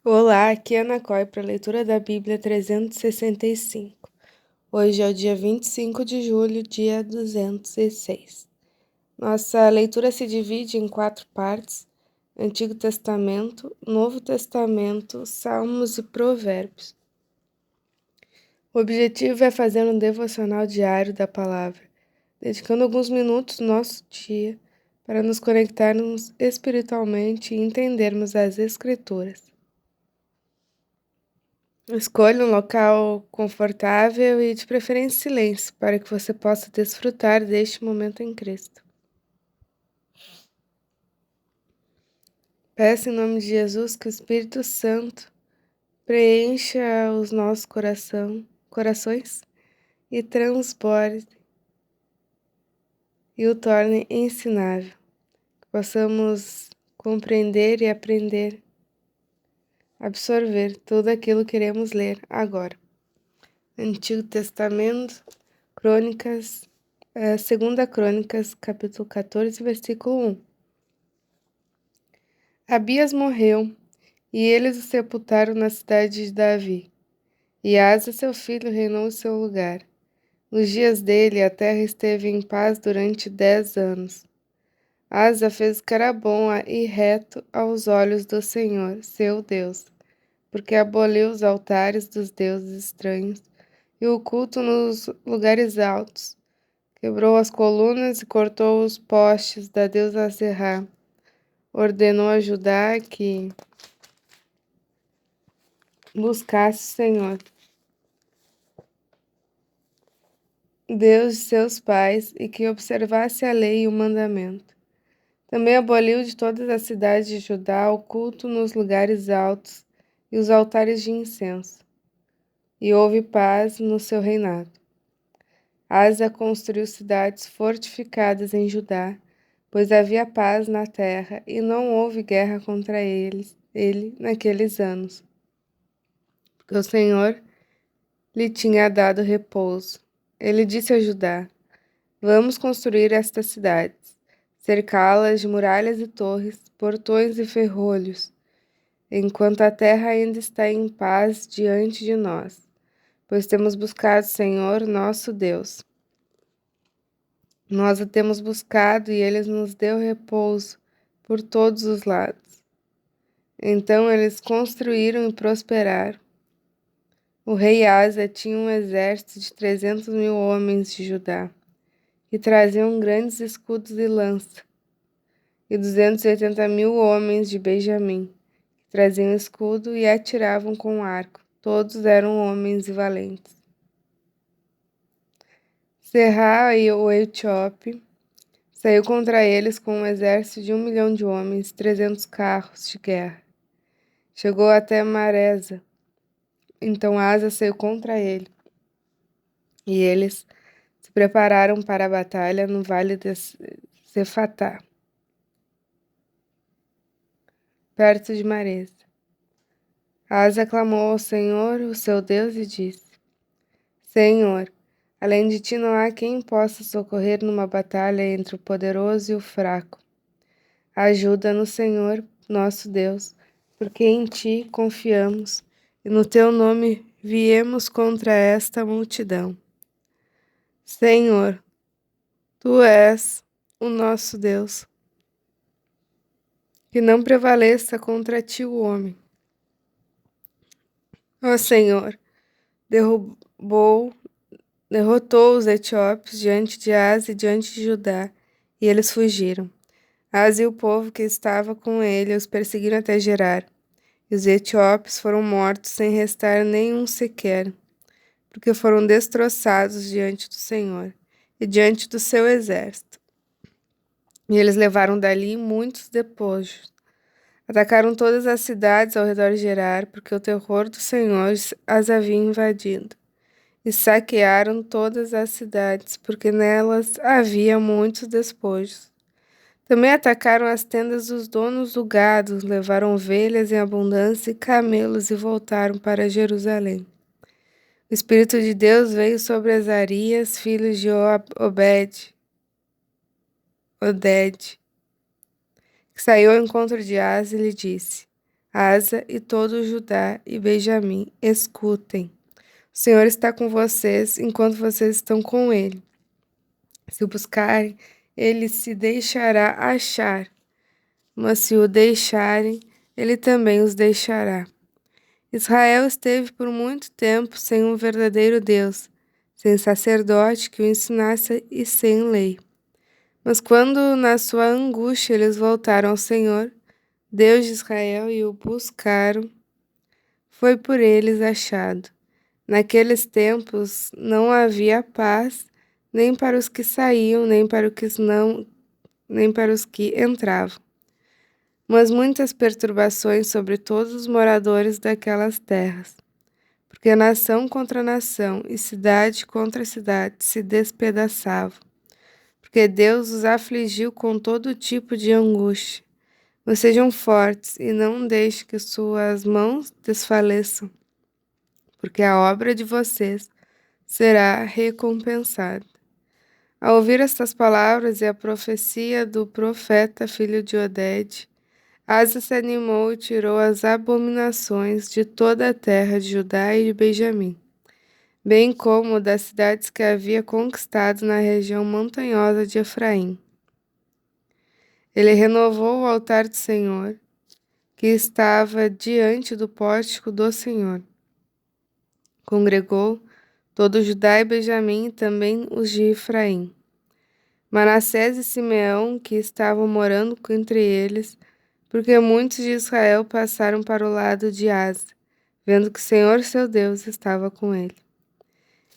Olá, aqui é a Ana Coy para a leitura da Bíblia 365. Hoje é o dia 25 de julho, dia 206. Nossa leitura se divide em 4 partes: Antigo Testamento, Novo Testamento, Salmos e Provérbios. O objetivo é fazer um devocional diário da palavra, dedicando alguns minutos do nosso dia para nos conectarmos espiritualmente e entendermos as Escrituras. Escolha um local confortável e de preferência silêncio, para que você possa desfrutar deste momento em Cristo. Peça em nome de Jesus que o Espírito Santo preencha os nossos corações e transborde e o torne ensinável. Que possamos compreender e aprender, absorver tudo aquilo que iremos ler agora. Antigo Testamento, Crônicas, 2 Crônicas, capítulo 14, versículo 1. Abias morreu, e eles o sepultaram na cidade de Davi. E Asa, seu filho, reinou em seu lugar. Nos dias dele, a terra esteve em paz durante 10 anos. Asa fez o que era bom e reto aos olhos do Senhor, seu Deus, porque aboliu os altares dos deuses estranhos e o culto nos lugares altos. Quebrou as colunas e cortou os postes da deusa Serra. Ordenou a Judá que buscasse o Senhor, Deus de seus pais, e que observasse a lei e o mandamento. Também aboliu de todas as cidades de Judá o culto nos lugares altos e os altares de incenso. E houve paz no seu reinado. Asa construiu cidades fortificadas em Judá, pois havia paz na terra e não houve guerra contra ele naqueles anos, porque o Senhor lhe tinha dado repouso. Ele disse a Judá: Vamos construir estas cidades, cercá-las de muralhas e torres, portões e ferrolhos, enquanto a terra ainda está em paz diante de nós, pois temos buscado o Senhor, nosso Deus. Nós o temos buscado e ele nos deu repouso por todos os lados. Então eles construíram e prosperaram. O rei Asa tinha um exército de 300.000 homens de Judá, que traziam grandes escudos e lança, e 280.000 homens de Benjamim, que traziam escudo e atiravam com arco. Todos eram homens e valentes. Será, o etíope, saiu contra eles com um exército de 1 milhão de homens, 300 carros de guerra. Chegou até Maresa. Então Asa saiu contra ele, e eles se prepararam para a batalha no vale de Cefatá, perto de Maresa. Asa clamou ao Senhor, o seu Deus, e disse: Senhor, além de ti não há quem possa socorrer numa batalha entre o poderoso e o fraco. Ajuda no Senhor, nosso Deus, porque em ti confiamos, e no teu nome viemos contra esta multidão. Senhor, tu és o nosso Deus. Que não prevaleça contra ti o homem. Ó Senhor, derrotou os etíopes diante de Asa e diante de Judá, e eles fugiram. Asa e o povo que estava com ele os perseguiram até Gerar, e os etíopes foram mortos sem restar nenhum sequer, porque foram destroçados diante do Senhor e diante do seu exército. E eles levaram dali muitos despojos. Atacaram todas as cidades ao redor de Gerar, porque o terror do Senhor as havia invadido. E saquearam todas as cidades, porque nelas havia muitos despojos. Também atacaram as tendas dos donos do gado, levaram ovelhas em abundância e camelos e voltaram para Jerusalém. O Espírito de Deus veio sobre Azarias, filho de Oded, que saiu ao encontro de Asa e lhe disse: Asa e todo Judá e Benjamim, escutem. O Senhor está com vocês enquanto vocês estão com ele. Se o buscarem, ele se deixará achar, mas se o deixarem, ele também os deixará. Israel esteve por muito tempo sem um verdadeiro Deus, sem sacerdote que o ensinasse e sem lei. Mas quando, na sua angústia, eles voltaram ao Senhor, Deus de Israel, e o buscaram, foi por eles achado. Naqueles tempos não havia paz, nem para os que saíam, nem para os que entravam. Mas muitas perturbações sobre todos os moradores daquelas terras, porque nação contra nação e cidade contra cidade se despedaçavam, porque Deus os afligiu com todo tipo de angústia. Mas sejam fortes e não deixe que suas mãos desfaleçam, porque a obra de vocês será recompensada. Ao ouvir estas palavras e a profecia do profeta filho de Oded, Asa se animou e tirou as abominações de toda a terra de Judá e de Benjamim, bem como das cidades que havia conquistado na região montanhosa de Efraim. Ele renovou o altar do Senhor, que estava diante do pórtico do Senhor. Congregou todo Judá e Benjamim e também os de Efraim. Manassés e Simeão, que estavam morando entre eles, porque muitos de Israel passaram para o lado de Asa, vendo que o Senhor seu Deus estava com ele.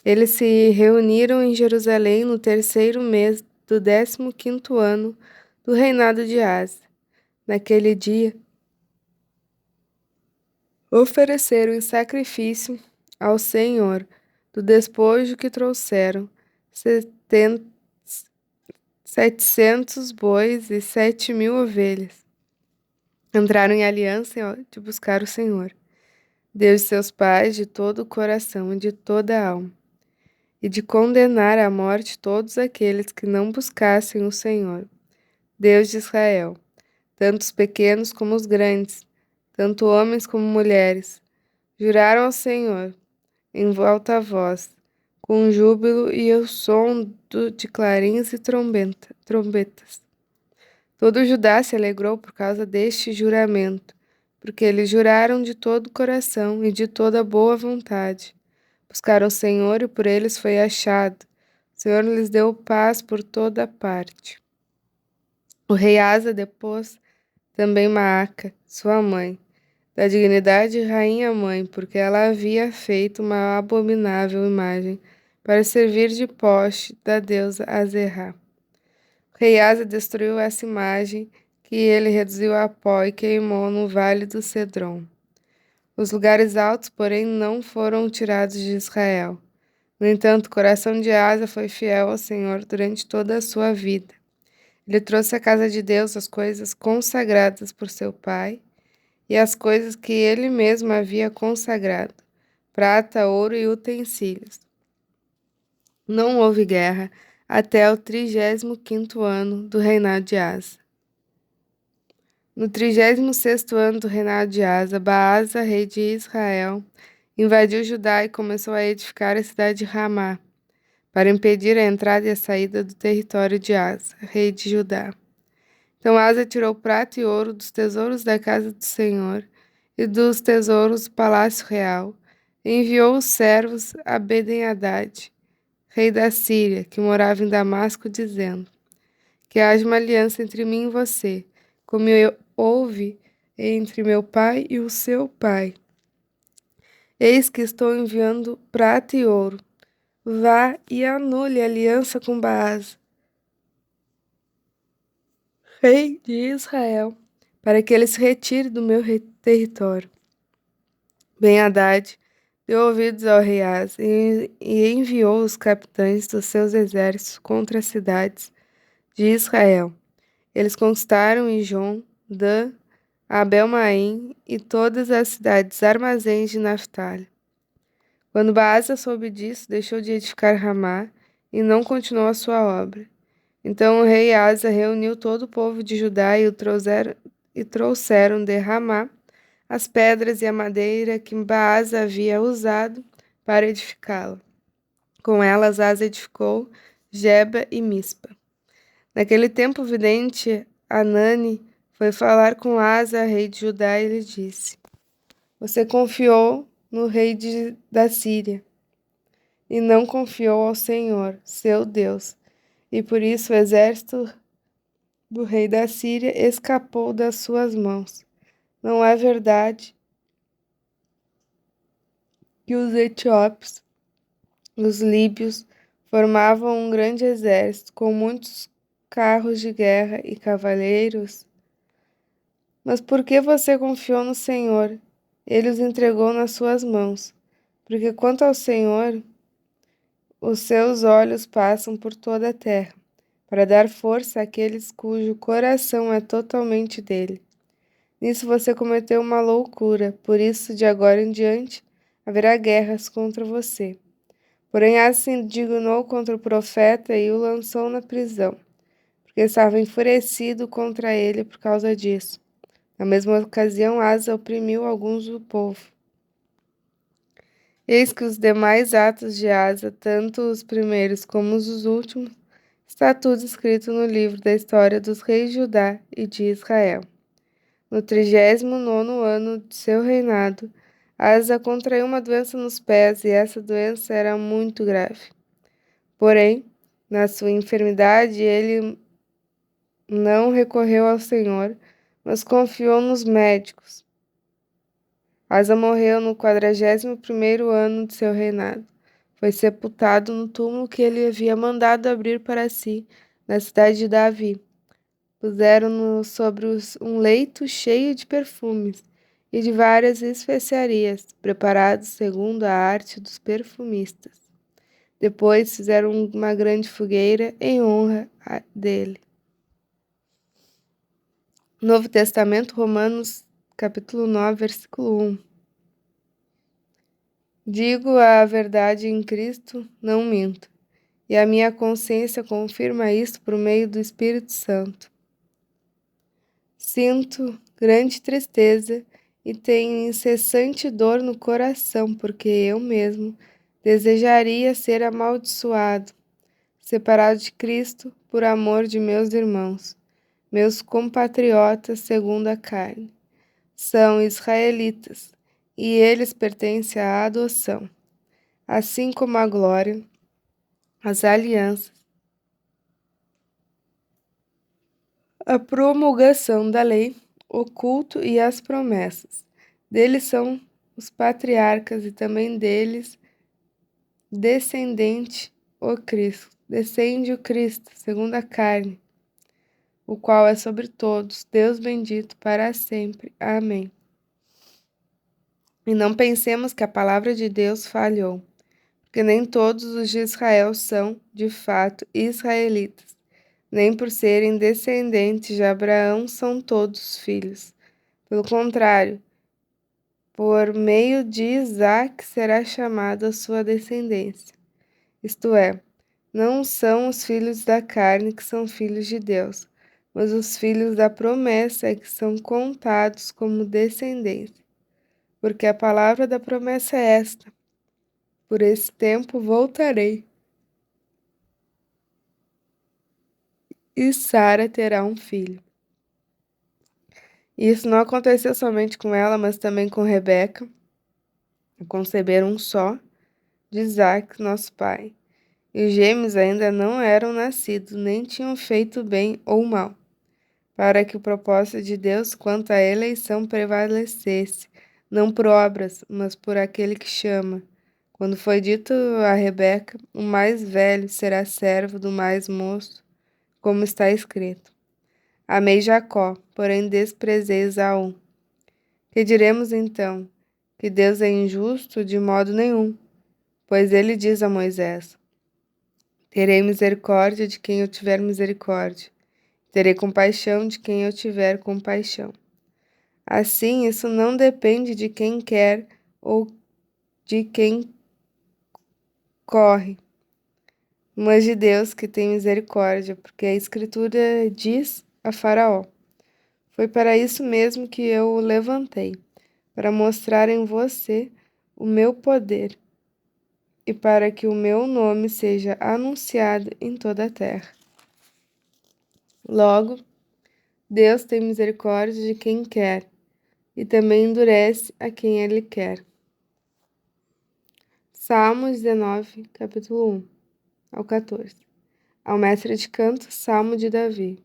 Eles se reuniram em Jerusalém no terceiro mês do 15º ano do reinado de Asa. Naquele dia, ofereceram em sacrifício ao Senhor do despojo que trouxeram 700 bois e 7.000 ovelhas. Entraram em aliança de buscar o Senhor, Deus de seus pais, de todo o coração e de toda a alma, e de condenar à morte todos aqueles que não buscassem o Senhor, Deus de Israel, tanto os pequenos como os grandes, tanto homens como mulheres. Juraram ao Senhor, em alta voz, com júbilo e o som de clarins e trombetas. Todo Judá se alegrou por causa deste juramento, porque eles juraram de todo o coração e de toda boa vontade. Buscaram o Senhor e por eles foi achado. O Senhor lhes deu paz por toda parte. O rei Asa depôs também Maaca, sua mãe, da dignidade de rainha-mãe, porque ela havia feito uma abominável imagem para servir de poste da deusa Azerá. O rei Asa destruiu essa imagem, que ele reduziu a pó e queimou no vale do Cedron. Os lugares altos, porém, não foram tirados de Israel. No entanto, o coração de Asa foi fiel ao Senhor durante toda a sua vida. Ele trouxe à casa de Deus as coisas consagradas por seu pai e as coisas que ele mesmo havia consagrado, prata, ouro e utensílios. Não houve guerra até o 35º ano do reinado de Asa. No 36º ano do reinado de Asa, Baasa, rei de Israel, invadiu Judá e começou a edificar a cidade de Ramá, para impedir a entrada e a saída do território de Asa, rei de Judá. Então Asa tirou prata e ouro dos tesouros da casa do Senhor e dos tesouros do palácio real, e enviou os servos a Ben-Hadad, rei da Síria, que morava em Damasco, dizendo: que haja uma aliança entre mim e você, como houve entre meu pai e o seu pai. Eis que estou enviando prata e ouro. Vá e anule a aliança com Baasa, rei de Israel, para que ele se retire do meu território. Ben-Hadad deu ouvidos ao rei Asa e enviou os capitães dos seus exércitos contra as cidades de Israel. Eles conquistaram Ijon, Dan, Abel-Maim e todas as cidades armazéns de Naftali. Quando Baasa soube disso, deixou de edificar Ramá e não continuou a sua obra. Então o rei Asa reuniu todo o povo de Judá e trouxeram de Ramá as pedras e a madeira que Baasa havia usado para edificá-la. Com elas, Asa edificou Geba e Mispa. Naquele tempo, o vidente Anani foi falar com Asa, rei de Judá, e lhe disse: Você confiou no rei da Síria e não confiou ao Senhor, seu Deus, e por isso o exército do rei da Síria escapou das suas mãos. Não é verdade que os etíopes, os líbios, formavam um grande exército com muitos carros de guerra e cavaleiros? Mas por que você confiou no Senhor? Ele os entregou nas suas mãos. Porque quanto ao Senhor, os seus olhos passam por toda a terra, para dar força àqueles cujo coração é totalmente dele. Nisso você cometeu uma loucura, por isso, de agora em diante, haverá guerras contra você. Porém, Asa se indignou contra o profeta e o lançou na prisão, porque estava enfurecido contra ele por causa disso. Na mesma ocasião, Asa oprimiu alguns do povo. Eis que os demais atos de Asa, tanto os primeiros como os últimos, está tudo escrito no livro da história dos reis de Judá e de Israel. No 39º ano de seu reinado, Asa contraiu uma doença nos pés e essa doença era muito grave. Porém, na sua enfermidade, ele não recorreu ao Senhor, mas confiou nos médicos. Asa morreu no 41º ano de seu reinado. Foi sepultado no túmulo que ele havia mandado abrir para si, na cidade de Davi. Puseram-no sobre um leito cheio de perfumes e de várias especiarias, preparados segundo a arte dos perfumistas. Depois fizeram uma grande fogueira em honra dele. Novo Testamento, Romanos, capítulo 9, versículo 1. Digo a verdade em Cristo, não minto, e a minha consciência confirma isto por meio do Espírito Santo. Sinto grande tristeza e tenho incessante dor no coração, porque eu mesmo desejaria ser amaldiçoado, separado de Cristo por amor de meus irmãos, meus compatriotas segundo a carne. São israelitas, e eles pertencem à adoção, assim como a glória, as alianças, a promulgação da lei, o culto e as promessas. Deles são os patriarcas e também deles descende o Cristo, segundo a carne, o qual é sobre todos, Deus bendito para sempre. Amém. E não pensemos que a palavra de Deus falhou, porque nem todos os de Israel são, de fato, israelitas, nem por serem descendentes de Abraão são todos filhos. Pelo contrário, por meio de Isaque será chamada a sua descendência. Isto é, não são os filhos da carne que são filhos de Deus, mas os filhos da promessa é que são contados como descendência. Porque a palavra da promessa é esta: por esse tempo voltarei, e Sara terá um filho. E isso não aconteceu somente com ela, mas também com Rebeca. Conceberam um só, de Isaque, nosso pai. E os gêmeos ainda não eram nascidos, nem tinham feito bem ou mal, para que o propósito de Deus quanto à eleição prevalecesse, não por obras, mas por aquele que chama. Quando foi dito a Rebeca, o mais velho será servo do mais moço, como está escrito. Amei Jacó, porém desprezei Esaú. Que diremos então? Que Deus é injusto? De modo nenhum. Pois ele diz a Moisés: Terei misericórdia de quem eu tiver misericórdia. Terei compaixão de quem eu tiver compaixão. Assim, isso não depende de quem quer ou de quem corre, mas de Deus que tem misericórdia, porque a Escritura diz a Faraó: Foi para isso mesmo que eu o levantei, para mostrar em você o meu poder e para que o meu nome seja anunciado em toda a terra. Logo, Deus tem misericórdia de quem quer e também endurece a quem ele quer. Salmo 19, capítulo 1 ao 14. Ao mestre de canto, Salmo de Davi.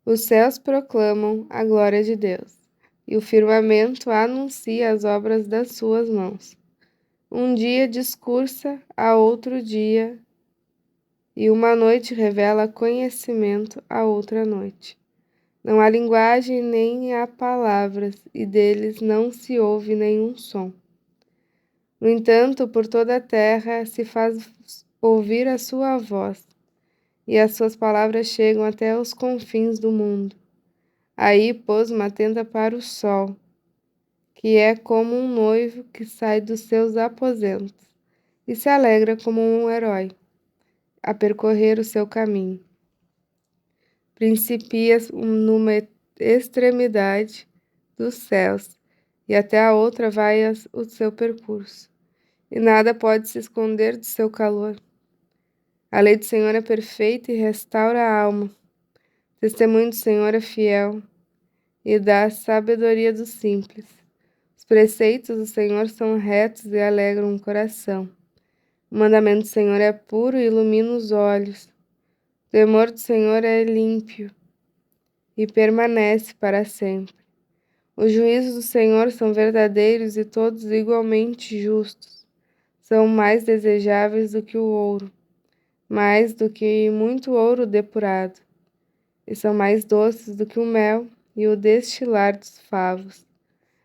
Os céus proclamam a glória de Deus, e o firmamento anuncia as obras das suas mãos. Um dia discursa a outro dia, e uma noite revela conhecimento a outra noite. Não há linguagem nem há palavras, e deles não se ouve nenhum som. No entanto, por toda a terra se faz ouvir a sua voz, e as suas palavras chegam até os confins do mundo. Aí pôs uma tenda para o sol, que é como um noivo que sai dos seus aposentos, e se alegra como um herói, a percorrer o seu caminho. Principia numa extremidade dos céus, e até a outra vai o seu percurso, e nada pode se esconder do seu calor. A lei do Senhor é perfeita e restaura a alma. O testemunho do Senhor é fiel e dá a sabedoria dos simples. Os preceitos do Senhor são retos e alegram o coração. O mandamento do Senhor é puro e ilumina os olhos. O temor do Senhor é límpio e permanece para sempre. Os juízos do Senhor são verdadeiros e todos igualmente justos. São mais desejáveis do que o ouro, mais do que muito ouro depurado, e são mais doces do que o mel e o destilar dos favos.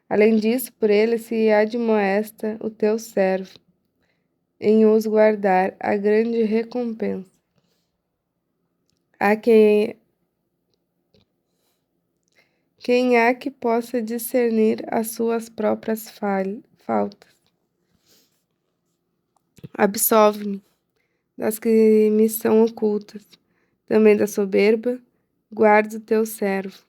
Além disso, por ele se admoesta o teu servo, em os guardar a grande recompensa. Há quem há que possa discernir as suas próprias faltas. Absolve-me das que me são ocultas, também da soberba, guarda o teu servo.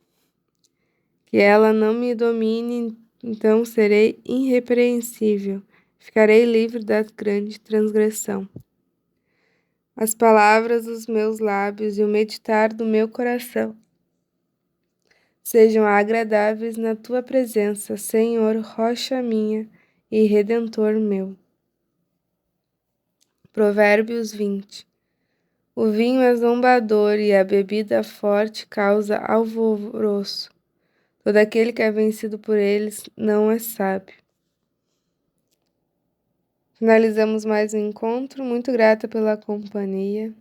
Que ela não me domine, então serei irrepreensível, ficarei livre da grande transgressão. As palavras dos meus lábios e o meditar do meu coração sejam agradáveis na tua presença, Senhor, rocha minha e redentor meu. Provérbios 20. O vinho é zombador e a bebida forte causa alvoroço. Todo aquele que é vencido por eles não é sábio. Finalizamos mais um encontro. Muito grata pela companhia.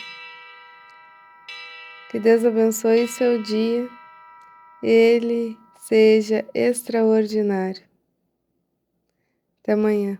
Que Deus abençoe seu dia. Ele seja extraordinário. Até amanhã.